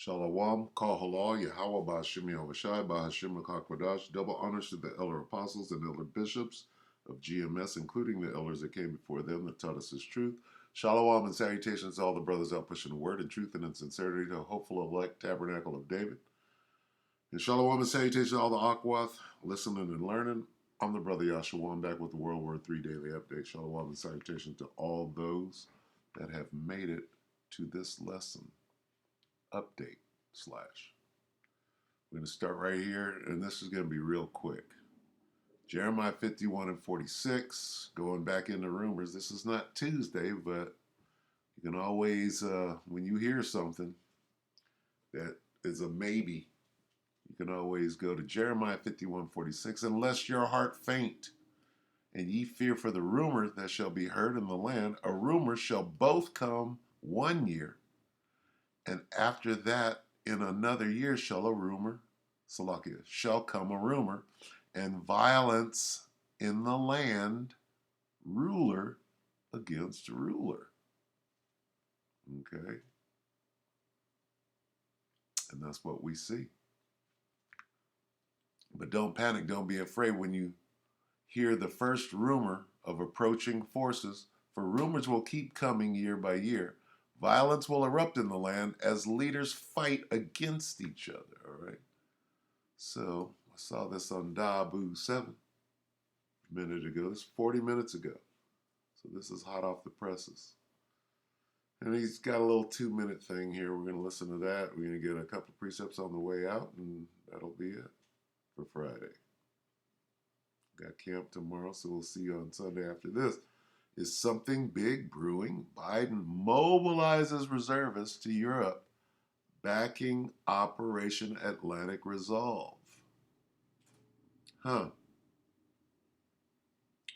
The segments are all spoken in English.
Shalom, Kal Halal, Yahweh Ba'Hashem Yahushai, Ba'Hashem HaKakwadash. Double honors to the elder apostles and elder bishops of GMS, including the elders that came before them that taught us His truth. Shalom and salutations to all the brothers out pushing the word in truth and in sincerity to a hopeful elect tabernacle of David. And shalom and salutations to all the Akwath listening and learning. I'm the brother Yahshua. I'm back with the WW3 Daily Update. Shalom and salutations to all those that have made it to this lesson. Update slash. We're going to start right here, and this is going to be real quick. Jeremiah 51 and 46, going back into rumors. This is not Tuesday, but you can always, when you hear something that is a maybe, you can always go to Jeremiah 51:46. Unless your heart faint, and ye fear for the rumor that shall be heard in the land, a rumor shall both come 1 year, and after that, in another year shall a rumor, Salakia, shall come a rumor, and violence in the land, ruler against ruler. Okay? And that's what we see. But don't panic, don't be afraid when you hear the first rumor of approaching forces, for rumors will keep coming year by year. Violence will erupt in the land as leaders fight against each other, all right? So, I saw this on WW7 a minute ago. This is 40 minutes ago. So this is hot off the presses. And he's got a little 2-minute thing here. We're going to listen to that. We're going to get a couple of precepts on the way out, and that'll be it for Friday. Got camp tomorrow, so we'll see you on Sunday after this. Is something big brewing? Biden mobilizes reservists to Europe, backing Operation Atlantic Resolve. Huh.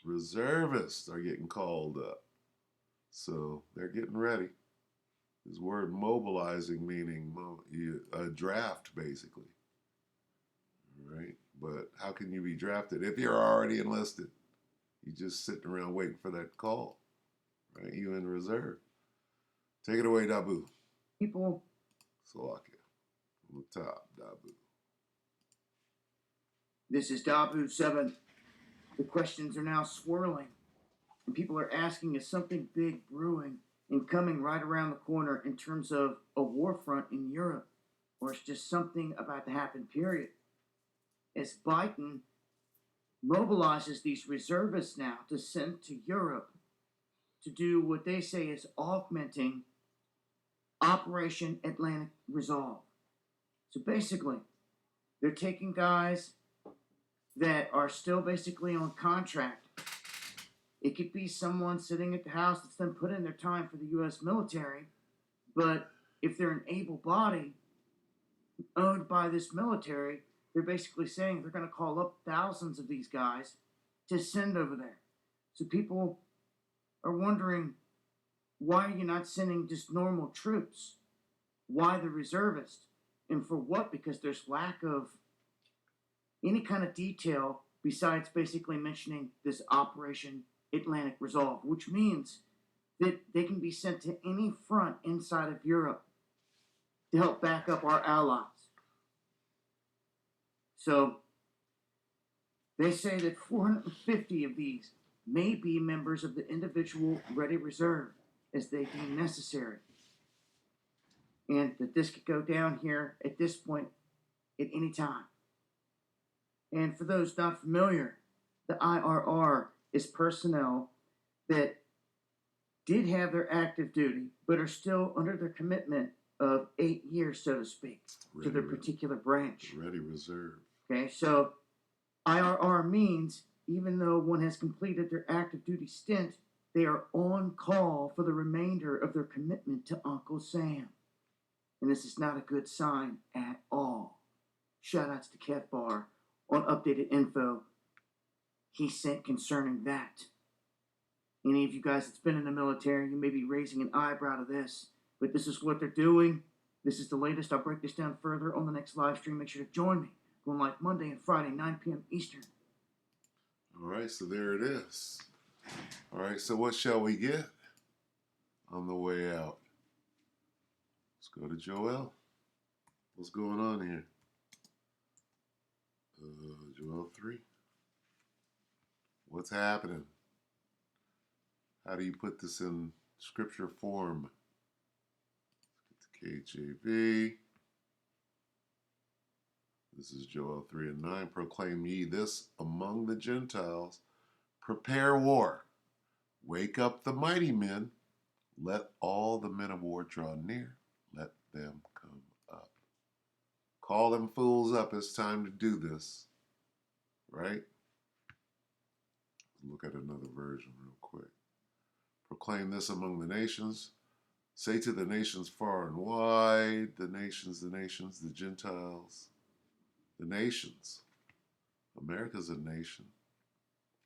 Reservists are getting called up. So they're getting ready. This word mobilizing meaning a draft, basically. All right? But how can you be drafted if you're already enlisted? You're just sitting around waiting for that call, right? You in reserve. Take it away, Dabu. People. Salakia. On the top, Dabu. This is WW7. The questions are now swirling, and people are asking, is something big brewing and coming right around the corner in terms of a war front in Europe, or it's just something about to happen, period? As Biden mobilizes these reservists now to send to Europe to do what they say is augmenting Operation Atlantic Resolve. So basically, they're taking guys that are still basically on contract. It could be someone sitting at the house that's then put in their time for the U.S. military, but if they're an able body owned by this military, they're basically saying they're going to call up thousands of these guys to send over there. So people are wondering, why are you not sending just normal troops? Why the reservists? And for what? Because there's lack of any kind of detail besides basically mentioning this Operation Atlantic Resolve, which means that they can be sent to any front inside of Europe to help back up our allies. So they say that 450 of these may be members of the individual ready reserve as they deem necessary. And that this could go down here at this point at any time. And for those not familiar, the IRR is personnel that did have their active duty, but are still under their commitment of 8 years, so to speak, to their particular branch. Ready reserve. Okay, so IRR means even though one has completed their active duty stint, they are on call for the remainder of their commitment to Uncle Sam. And this is not a good sign at all. Shoutouts to Kev Bar on updated info he sent concerning that. Any of you guys that's been in the military, you may be raising an eyebrow to this, but this is what they're doing. This is the latest. I'll break this down further on the next live stream. Make sure to join me. Going live Monday and Friday, 9 p.m. Eastern. All right, so there it is. All right, so what shall we get on the way out? Let's go to Joel. What's going on here? Joel 3. What's happening? How do you put this in scripture form? Let's get the KJV. This is Joel 3 and 9. Proclaim ye this among the Gentiles. Prepare war. Wake up the mighty men. Let all the men of war draw near. Let them come up. Call them fools up. It's time to do this. Right? Look at another version real quick. Proclaim this among the nations. Say to the nations far and wide, the nations, the Gentiles, the nations. America's a nation.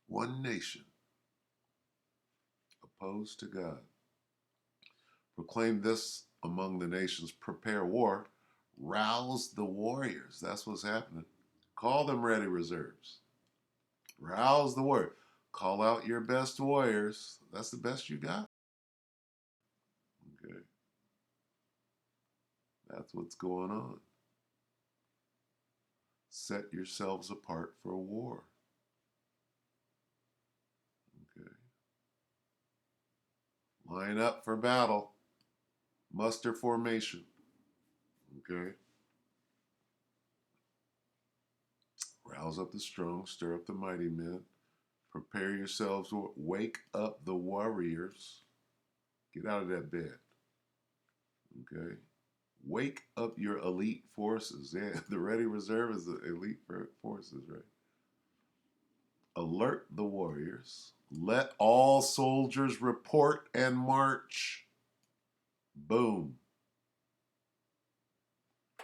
One nation opposed to God. Proclaim this among the nations. Prepare war. Rouse the warriors. That's what's happening. Call them ready reserves. Rouse the warrior. Call out your best warriors. That's the best you got. Okay. That's what's going on. Set yourselves apart for war. Okay. Line up for battle. Muster formation. Okay. Rouse up the strong, stir up the mighty men. Prepare yourselves. Wake up the warriors. Get out of that bed. Okay. Wake up your elite forces. Yeah, the ready reserve is the elite forces, right? Alert the warriors. Let all soldiers report and march. Boom.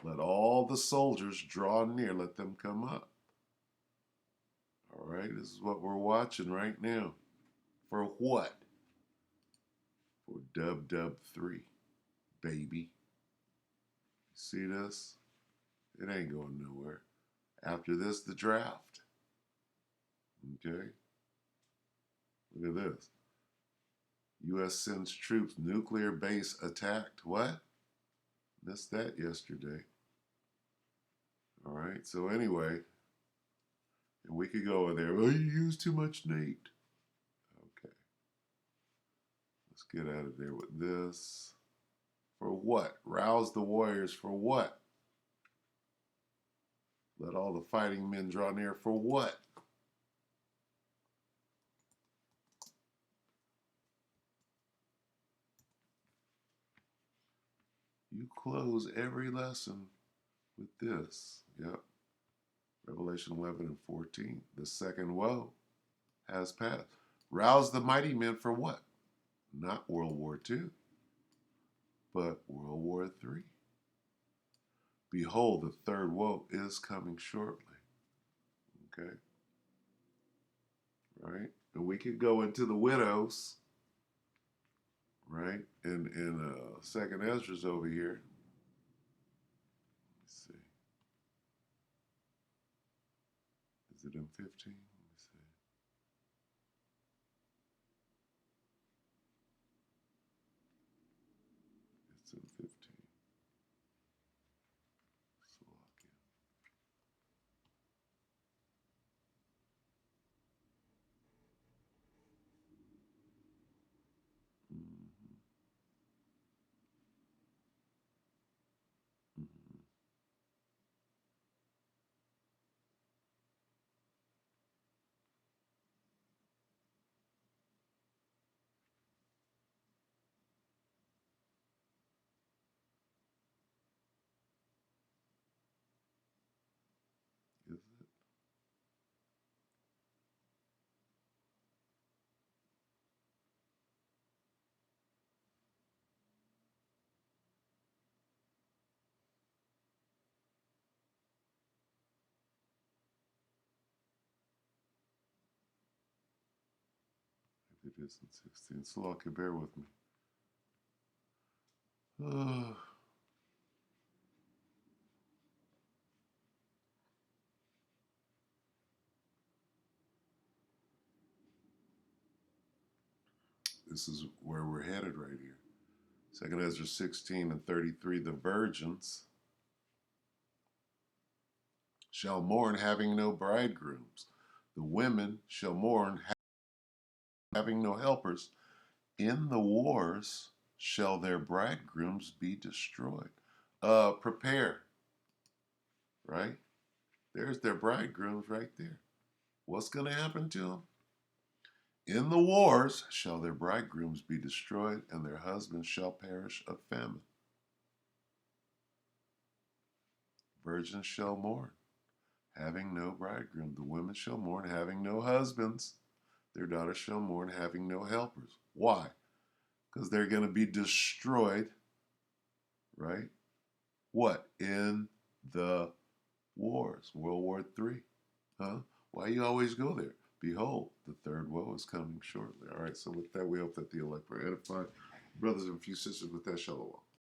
Let all the soldiers draw near. Let them come up. All right, this is what we're watching right now. For what? For WW3, baby. See this? It ain't going nowhere. After this, the draft. Okay? Look at this. U.S. sends troops, nuclear base attacked. What? Missed that yesterday. All right, so anyway, and we could go over there. Oh, you use too much, Nate. Okay. Let's get out of there with this. For what? Rouse the warriors for what? Let all the fighting men draw near for what? You close every lesson with this. Yep. Revelation 11 and 14. The second woe has passed. Rouse the mighty men for what? Not World War II, but World War III. Behold, the third woe is coming shortly. Okay. Right? And we could go into the widows, right? In Second Ezra's over here. Let's see. Is it in 15? Let me see. It's in 15. Slovakia. Mm-hmm. Mm-hmm. Is it? If it is in 16. Slovakia, bear with me. This is where we're headed right here. Second Ezra 16 and 33, the virgins. shall mourn, having no bridegrooms. The women shall mourn, having no helpers. In the wars shall their bridegrooms be destroyed. Prepare, right? There's their bridegrooms right there. What's going to happen to them? In the wars shall their bridegrooms be destroyed, and their husbands shall perish of famine. Virgins shall mourn, having no bridegroom. The women shall mourn, having no husbands. Their daughters shall mourn, having no helpers. Why? Because they're going to be destroyed, right? What? In the wars. World War III. Huh? Why you always go there? Behold, the third woe is coming shortly. All right, so with that, we hope that the elect were edified. Brothers and few sisters, with that, shalom.